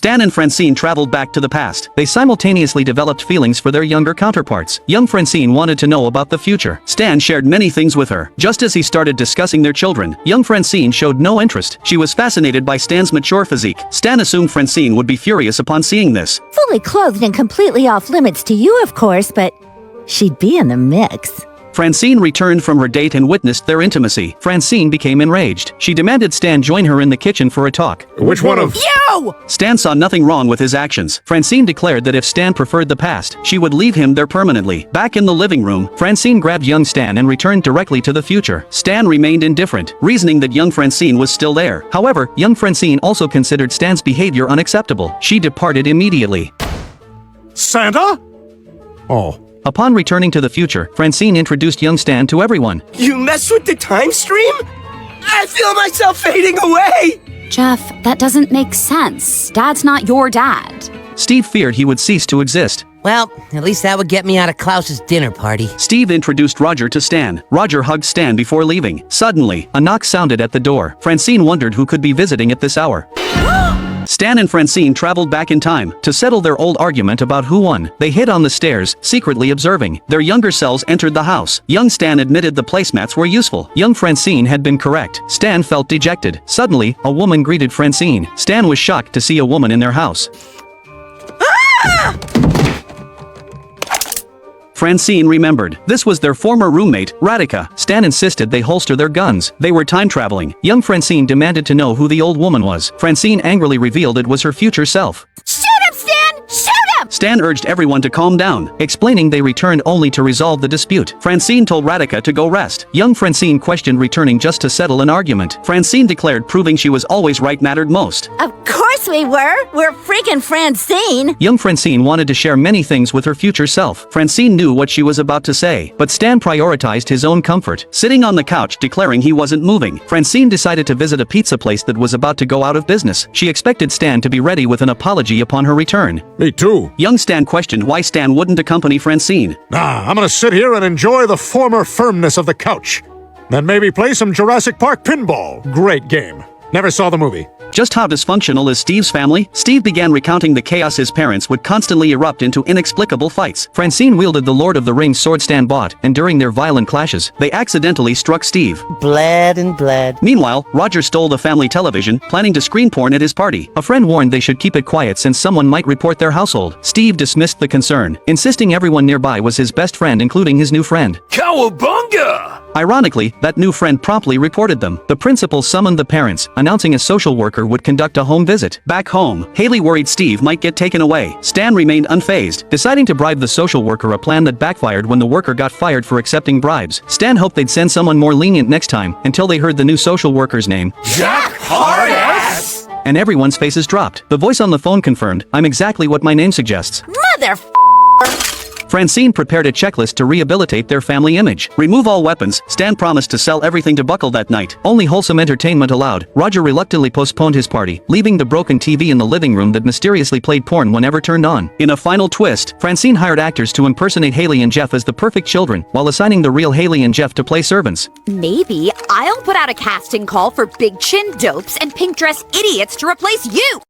Stan and Francine traveled back to the past. They simultaneously developed feelings for their younger counterparts. Young Francine wanted to know about the future. Stan shared many things with her. Just as he started discussing their children, young Francine showed no interest. She was fascinated by Stan's mature physique. Stan assumed Francine would be furious upon seeing this. Fully clothed and completely off limits to you, of course, but she'd be in the mix. Francine returned from her date and witnessed their intimacy. Francine became enraged. She demanded Stan join her in the kitchen for a talk. Which one of You! Stan saw nothing wrong with his actions. Francine declared that if Stan preferred the past, she would leave him there permanently. Back in the living room, Francine grabbed young Stan and returned directly to the future. Stan remained indifferent, reasoning that young Francine was still there. However, young Francine also considered Stan's behavior unacceptable. She departed immediately. Santa? Oh. Upon returning to the future, Francine introduced young Stan to everyone. You mess with the time stream? I feel myself fading away! Jeff, that doesn't make sense. Dad's not your dad. Steve feared he would cease to exist. Well, at least that would get me out of Klaus's dinner party. Steve introduced Roger to Stan. Roger hugged Stan before leaving. Suddenly, a knock sounded at the door. Francine wondered who could be visiting at this hour. Stan and Francine traveled back in time to settle their old argument about who won. They hid on the stairs, secretly observing. Their younger selves entered the house. Young Stan admitted the placemats were useful. Young Francine had been correct. Stan felt dejected. Suddenly, a woman greeted Francine. Stan was shocked to see a woman in their house. Ah! Francine remembered. This was their former roommate, Radhika. Stan insisted they holster their guns. They were time traveling. Young Francine demanded to know who the old woman was. Francine angrily revealed it was her future self. Shoot him, Stan! Shoot him! Stan urged everyone to calm down, explaining they returned only to resolve the dispute. Francine told Radhika to go rest. Young Francine questioned returning just to settle an argument. Francine declared proving she was always right mattered most. Of course we were! We're freaking Francine! Young Francine wanted to share many things with her future self. Francine knew what she was about to say, but Stan prioritized his own comfort, sitting on the couch declaring he wasn't moving. Francine decided to visit a pizza place that was about to go out of business. She expected Stan to be ready with an apology upon her return. Me too. Young Stan questioned why Stan wouldn't accompany Francine. Nah, I'm gonna sit here and enjoy the former firmness of the couch. Then maybe play some Jurassic Park pinball. Great game. Never saw the movie. Just how dysfunctional is Steve's family? Steve began recounting the chaos his parents would constantly erupt into inexplicable fights. Francine wielded the Lord of the Rings sword Stan bought, and during their violent clashes, they accidentally struck Steve. Bled and bled. Meanwhile, Roger stole the family television, planning to screen porn at his party. A friend warned they should keep it quiet since someone might report their household. Steve dismissed the concern, insisting everyone nearby was his best friend including his new friend. Cowabunga! Ironically, that new friend promptly reported them. The principal summoned the parents, announcing a social worker would conduct a home visit. Back home, Hayley worried Steve might get taken away. Stan remained unfazed, deciding to bribe the social worker, a plan that backfired when the worker got fired for accepting bribes. Stan hoped they'd send someone more lenient next time, until they heard the new social worker's name. Jack Hardass! And everyone's faces dropped. The voice on the phone confirmed, "I'm exactly what my name suggests." Francine prepared a checklist to rehabilitate their family image. Remove all weapons. Stan promised to sell everything to Buckle that night. Only wholesome entertainment allowed. Roger reluctantly postponed his party, leaving the broken TV in the living room that mysteriously played porn whenever turned on. In a final twist, Francine hired actors to impersonate Hayley and Jeff as the perfect children, while assigning the real Hayley and Jeff to play servants. Maybe I'll put out a casting call for big chin dopes and pink dress idiots to replace you.